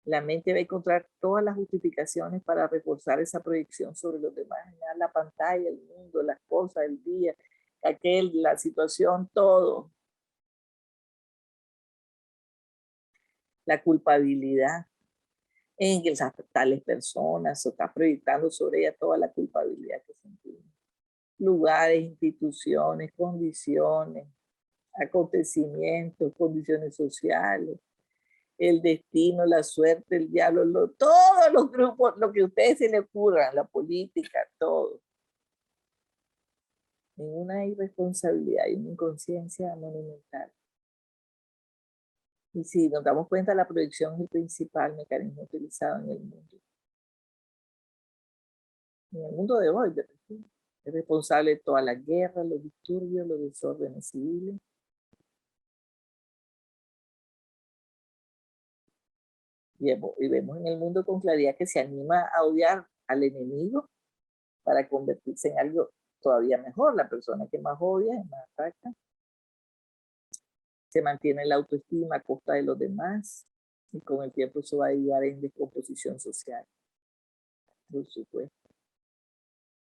La mente va a encontrar todas las justificaciones para reforzar esa proyección sobre los demás, la pantalla, el mundo, las cosas, el día, la situación, todo. La culpabilidad en que esas tales personas, o está proyectando sobre ellas toda la culpabilidad que sentimos. Lugares, instituciones, condiciones, acontecimientos, condiciones sociales, el destino, la suerte, el diablo, todos los grupos, lo que a ustedes se les ocurra, la política, todo. En una irresponsabilidad y una inconsciencia monumental. Y si nos damos cuenta, la proyección es el principal mecanismo utilizado en el mundo. En el mundo de hoy, es responsable de todas las guerras, los disturbios, los desórdenes civiles. Y vemos en el mundo con claridad que se anima a odiar al enemigo para convertirse en algo todavía mejor. La persona que más odia es más ataca. Se mantiene la autoestima a costa de los demás y con el tiempo eso va a ayudar en descomposición social. Por supuesto.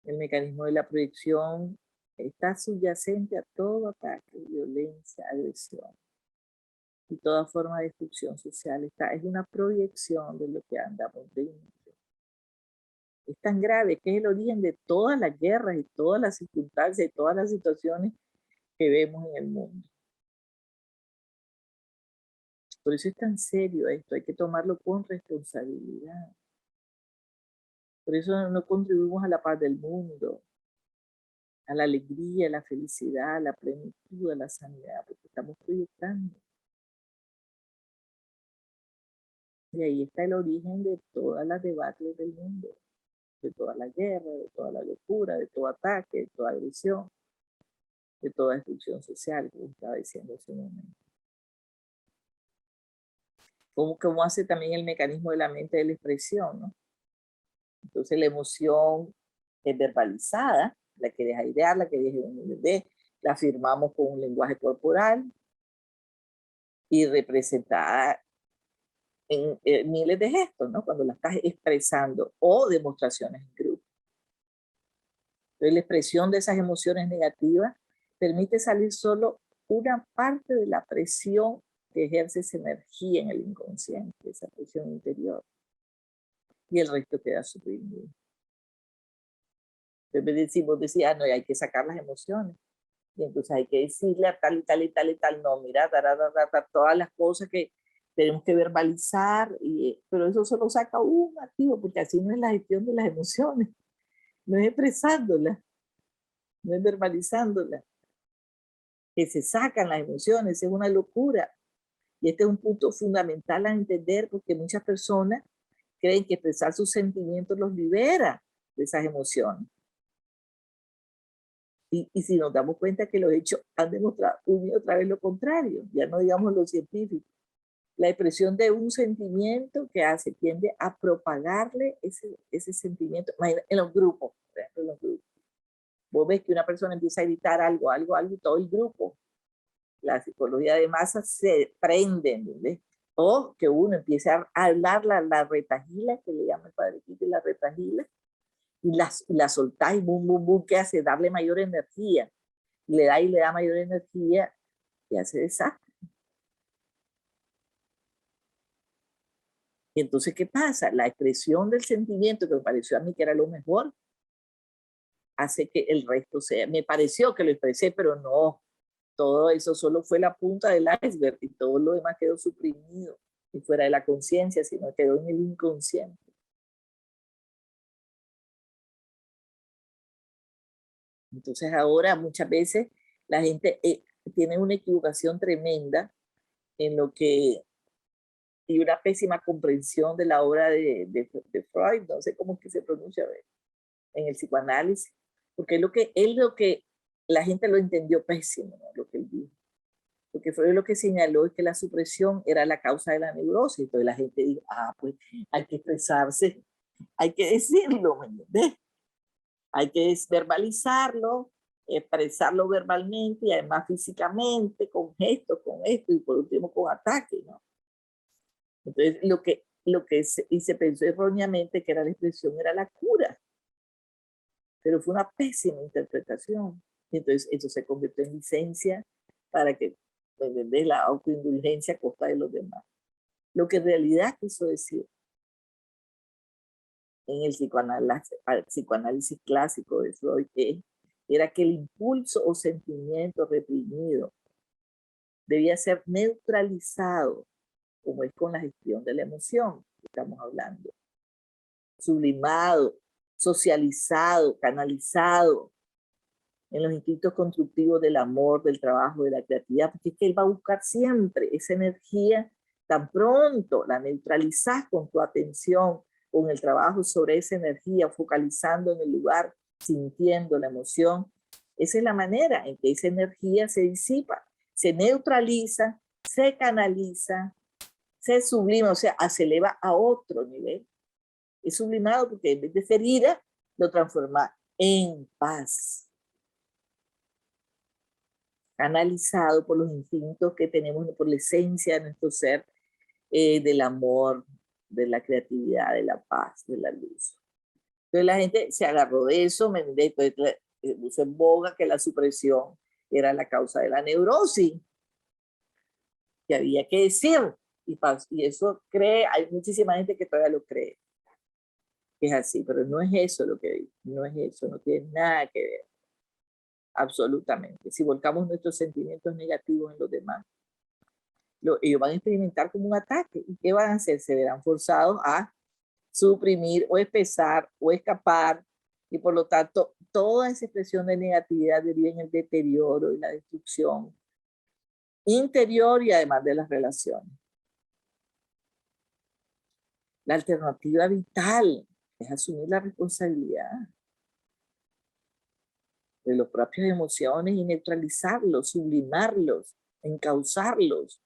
El mecanismo de la proyección está subyacente a todo ataque, violencia, agresión y toda forma de destrucción social. Es una proyección de lo que andamos dentro. Es tan grave que es el origen de todas las guerras y todas las circunstancias y todas las situaciones que vemos en el mundo. Por eso es tan serio esto, hay que tomarlo con responsabilidad. Por eso no contribuimos a la paz del mundo, a la alegría, a la felicidad, a la plenitud, a la sanidad, porque estamos proyectando. Y ahí está el origen de todas las debates del mundo, de toda la guerra, de toda la locura, de todo ataque, de toda agresión, de toda destrucción social, como estaba diciendo hace un momento. Como hace también el mecanismo de la mente de la expresión, ¿no? Entonces la emoción es verbalizada, la que deja idear, la que deja entender, la afirmamos con un lenguaje corporal y representada en miles de gestos, ¿no? Cuando la estás expresando o demostraciones en grupo. Entonces la expresión de esas emociones negativas permite salir solo una parte de la presión que ejerce esa energía en el inconsciente, esa presión interior. Y el resto queda suprimido. Entonces decía, no, hay que sacar las emociones. Y entonces hay que decirle a tal y tal y tal y tal, no, mira, todas las cosas que tenemos que verbalizar, pero eso solo saca un activo, porque así no es la gestión de las emociones, no es expresándolas, no es verbalizándolas, que se sacan las emociones, es una locura. Y este es un punto fundamental a entender, porque muchas personas creen que expresar sus sentimientos los libera de esas emociones. Y si nos damos cuenta que los hechos han demostrado una y otra vez lo contrario, ya no digamos lo científico. La expresión de un sentimiento que tiende a propagarle ese sentimiento en los grupos, por ejemplo, en los grupos. Vos ves que una persona empieza a gritar algo, y todo el grupo, la psicología de masa se prende, ¿entendés? O que uno empiece a hablar la retahíla, que le llama el padre Quito, la retahíla, y la soltás y bum, bum, bum, ¿qué hace? Darle mayor energía. Y le da mayor energía y hace desastre. Y entonces, ¿qué pasa? La expresión del sentimiento, que me pareció a mí que era lo mejor, hace que el resto sea. Me pareció que lo expresé, pero no. Todo eso solo fue la punta del iceberg y todo lo demás quedó suprimido y fuera de la conciencia, sino quedó en el inconsciente. Entonces ahora muchas veces la gente tiene una equivocación tremenda en lo que, y una pésima comprensión de la obra de Freud, no sé cómo es que se pronuncia en el psicoanálisis, porque lo que la gente lo entendió pésimo, ¿no? Lo que él dijo. Porque Freud lo que señaló es que la supresión era la causa de la neurosis. Entonces la gente dijo, pues hay que expresarse, hay que decirlo, ¿me entiendes? Hay que verbalizarlo, expresarlo verbalmente y además físicamente, con gestos, con esto y por último con ataque, ¿no? Entonces y se pensó erróneamente que la expresión era la cura, pero fue una pésima interpretación. Entonces eso se convirtió en licencia para que, ¿me entendés? La autoindulgencia a costa de los demás. Lo que en realidad quiso decir en el psicoanálisis clásico de Freud era que el impulso o sentimiento reprimido debía ser neutralizado, como es con la gestión de la emoción que estamos hablando, sublimado, socializado, canalizado en los instintos constructivos del amor, del trabajo, de la creatividad, porque es que él va a buscar siempre esa energía. Tan pronto la neutralizas con tu atención, con el trabajo sobre esa energía, focalizando en el lugar, sintiendo la emoción, esa es la manera en que esa energía se disipa, se neutraliza, se canaliza, se sublima, o sea, se eleva a otro nivel. Es sublimado porque en vez de ser ira, lo transforma en paz. Canalizado por los instintos que tenemos, por la esencia de nuestro ser, del amor, de la creatividad, de la paz, de la luz. Entonces la gente se agarró de eso, puso en boga que la supresión era la causa de la neurosis, que había que decir, y eso hay muchísima gente que todavía lo cree, que es así, pero no es eso lo que digo, no es eso, no tiene nada que ver, absolutamente. Si volcamos nuestros sentimientos negativos en los demás, ellos van a experimentar como un ataque. ¿Y qué van a hacer? Se verán forzados a suprimir o expresar o escapar, y por lo tanto toda esa expresión de negatividad deriva en el deterioro y la destrucción interior y además de las relaciones. La alternativa vital es asumir la responsabilidad de las propias emociones y neutralizarlos, sublimarlos, encauzarlos.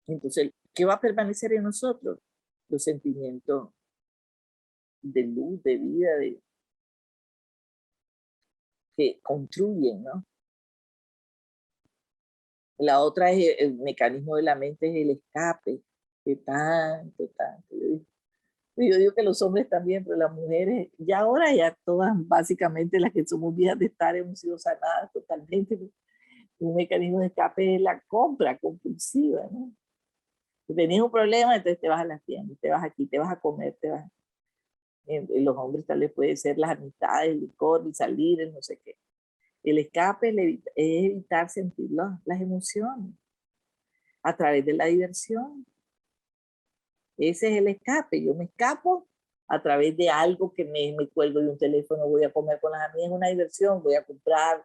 Entonces, ¿qué va a permanecer en nosotros? Los sentimientos de luz, de vida, que construyen, ¿no? La otra es el mecanismo de la mente, es el escape, que tanto. Yo digo que los hombres también, pero las mujeres, ya ahora ya todas, básicamente las que somos viejas de estar, hemos sido sanadas totalmente. Un mecanismo de escape es la compra compulsiva, ¿no? Si tenías un problema, entonces te vas a la tienda, te vas aquí, te vas a comer, te vas. En los hombres tal vez puede ser las amistades, el licor, el salir, el no sé qué. El escape es evitar sentir las emociones a través de la diversión. Ese es el escape. Yo me escapo a través de algo que me cuelgo de un teléfono, voy a comer con las amigas, una diversión, voy a comprar,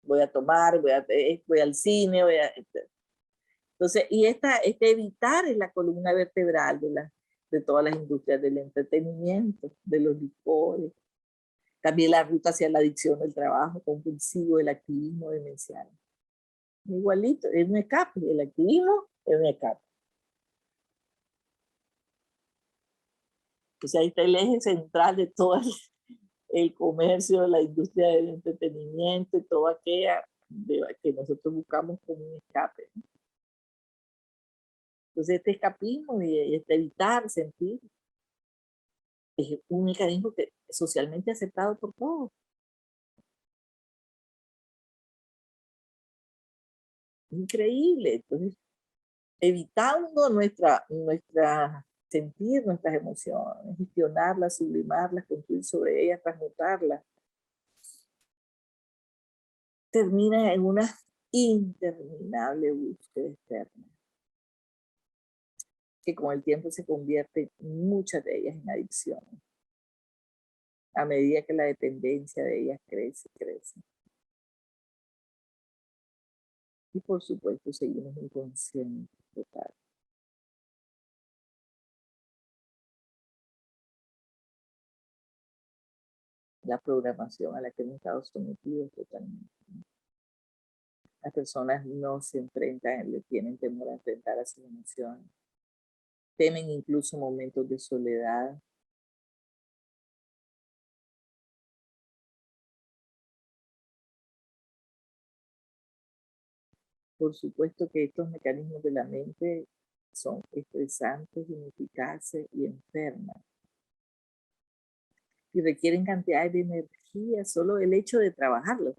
voy a tomar, voy al cine, Entonces, y este evitar es la columna vertebral de todas las industrias del entretenimiento, de los licores. También la ruta hacia la adicción del trabajo compulsivo, el activismo demencial. Igualito, es un escape. El activismo es un escape. Entonces ahí está el eje central de todo el comercio, la industria del entretenimiento y todo aquello que nosotros buscamos como un escape. Entonces este escapismo y este evitar sentir es un mecanismo que es socialmente aceptado por todos. Increíble. Entonces, evitando nuestra sentir nuestras emociones, gestionarlas, sublimarlas, construir sobre ellas, transmutarlas, termina en una interminable búsqueda externa, que con el tiempo se convierte muchas de ellas en adicciones, a medida que la dependencia de ellas crece y crece. Y por supuesto seguimos inconscientes total. La programación a la que hemos estado sometidos totalmente. Las personas no se enfrentan, le tienen temor a enfrentar a sus emociones. Temen incluso momentos de soledad. Por supuesto que estos mecanismos de la mente son estresantes, ineficaces y enfermas. Y requieren cantidades de energía, solo el hecho de trabajarlo.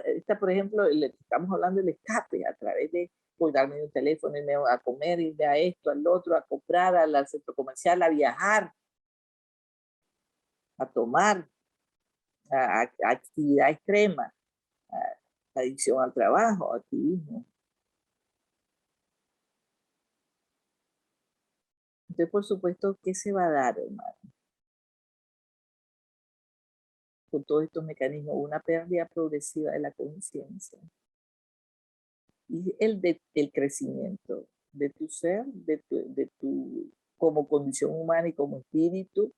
Esta, por ejemplo, estamos hablando del escape a través de colgarme de un teléfono, irme a comer, irme a esto, al otro, a comprar, al centro comercial, a viajar, a tomar, a actividad extrema, a adicción al trabajo, activismo. Entonces, por supuesto, ¿qué se va a dar, hermano? Con todos estos mecanismos, una pérdida progresiva de la conciencia y el crecimiento de tu ser, de tu como condición humana y como espíritu,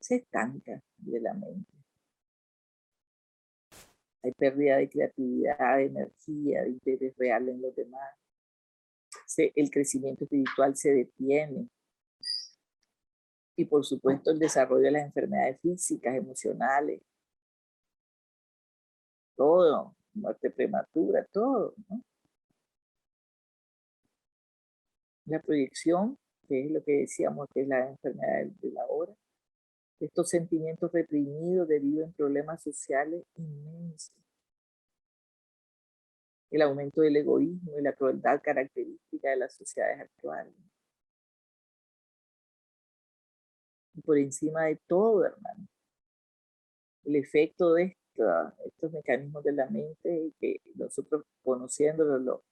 se estanca de la mente. Hay pérdida de creatividad, de energía, de interés real en los demás. El crecimiento espiritual se detiene. Y por supuesto el desarrollo de las enfermedades físicas, emocionales, todo, muerte prematura, todo, ¿no? La proyección, que es lo que decíamos que es la enfermedad de la hora, estos sentimientos reprimidos derivan en problemas sociales inmensos. El aumento del egoísmo y la crueldad característica de las sociedades actuales. Y por encima de todo, hermano, el efecto de estos mecanismos de la mente que nosotros conociéndolo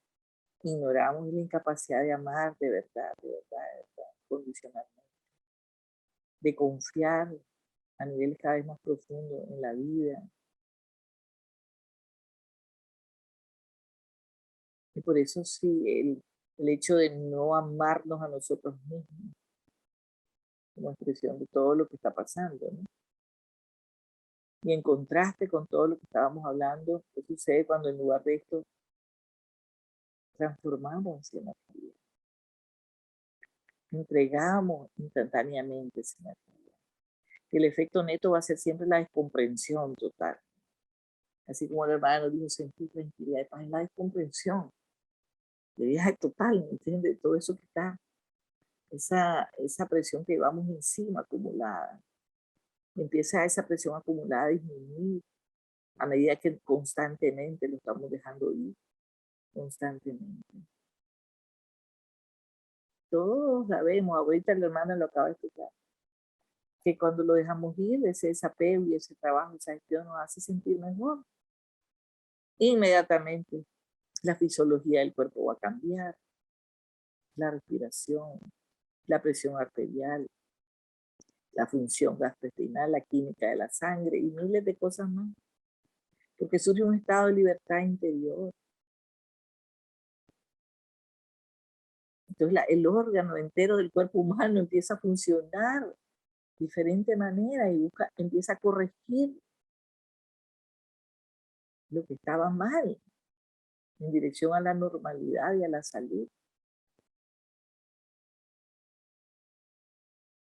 ignoramos la incapacidad de amar de verdad, condicionalmente, de confiar a niveles cada vez más profundos en la vida. Y por eso sí, el hecho de no amarnos a nosotros mismos, como expresión de todo lo que está pasando, ¿no? Y en contraste con todo lo que estábamos hablando, ¿qué sucede cuando en lugar de esto transformamos esa energía? Entregamos instantáneamente esa energía. El efecto neto va a ser siempre la descomprensión total. Así como el hermano dijo, sentir tranquilidad y paz, es la descomprensión. De viaje total, ¿me entiendes? Todo eso que está, esa presión que llevamos encima acumulada. Empieza esa presión acumulada a disminuir a medida que constantemente lo estamos dejando ir, constantemente. Todos sabemos, ahorita la hermana lo acaba de explicar, que cuando lo dejamos ir, ese desapego y ese trabajo, esa gestión nos hace sentir mejor. Inmediatamente la fisiología del cuerpo va a cambiar, la respiración, la presión arterial, la función gastrointestinal, la química de la sangre y miles de cosas más. Porque surge un estado de libertad interior. Entonces el órgano entero del cuerpo humano empieza a funcionar de diferente manera y empieza a corregir lo que estaba mal en dirección a la normalidad y a la salud.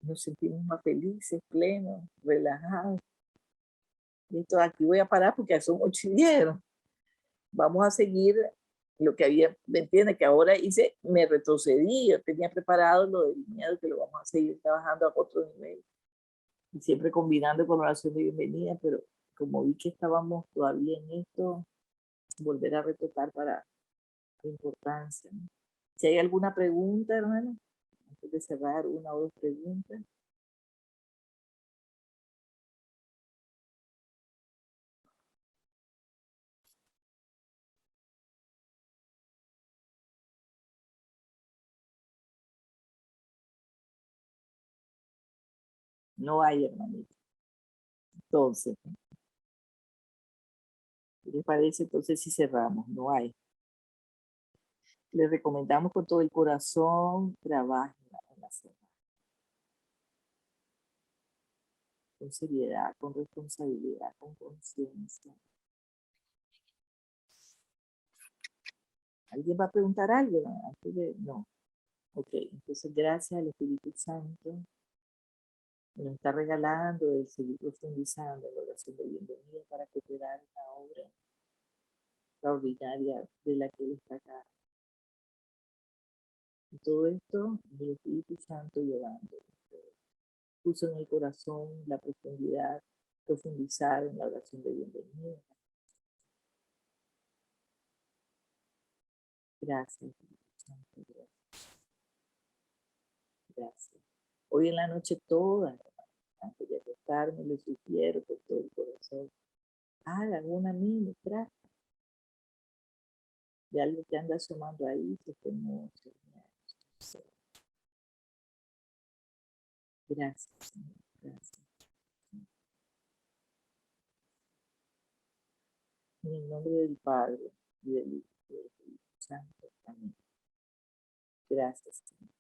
Nos sentimos más felices, plenos, relajados. Listo, aquí voy a parar porque ya son 8:10. Vamos a seguir lo que había, ¿me entiendes? Que ahora hice, me retrocedí, yo tenía preparado lo del miedo, que lo vamos a seguir trabajando a otro nivel. Y siempre combinando con oración de bienvenida, pero como vi que estábamos todavía en esto, volver a retocar para la importancia, ¿no? Si hay alguna pregunta, hermano, antes de cerrar, una o dos preguntas. No hay, hermanito. Entonces, ¿qué les parece? Entonces, si cerramos, no hay. Les recomendamos con todo el corazón, trabajen en la semana. Con seriedad, con responsabilidad, con conciencia. ¿Alguien va a preguntar algo? Antes de... No. Ok, entonces gracias al Espíritu Santo que nos está regalando el seguir profundizando en la oración de bienvenida para cooperar en la obra extraordinaria de la que Él está acá. Y todo esto el Espíritu Santo llevando. Puso en el corazón la profundidad, profundizar en la oración de bienvenida. Gracias, Espíritu Santo, gracias. Gracias. Hoy en la noche toda, antes de acostarme, les sugiero por todo el corazón, hagan una mini práctica de algo que anda asomando ahí, que estemos. Gracias, Señor. Gracias. En el nombre del Padre, y del Hijo, y del Espíritu Santo. Amén. Gracias, Señor.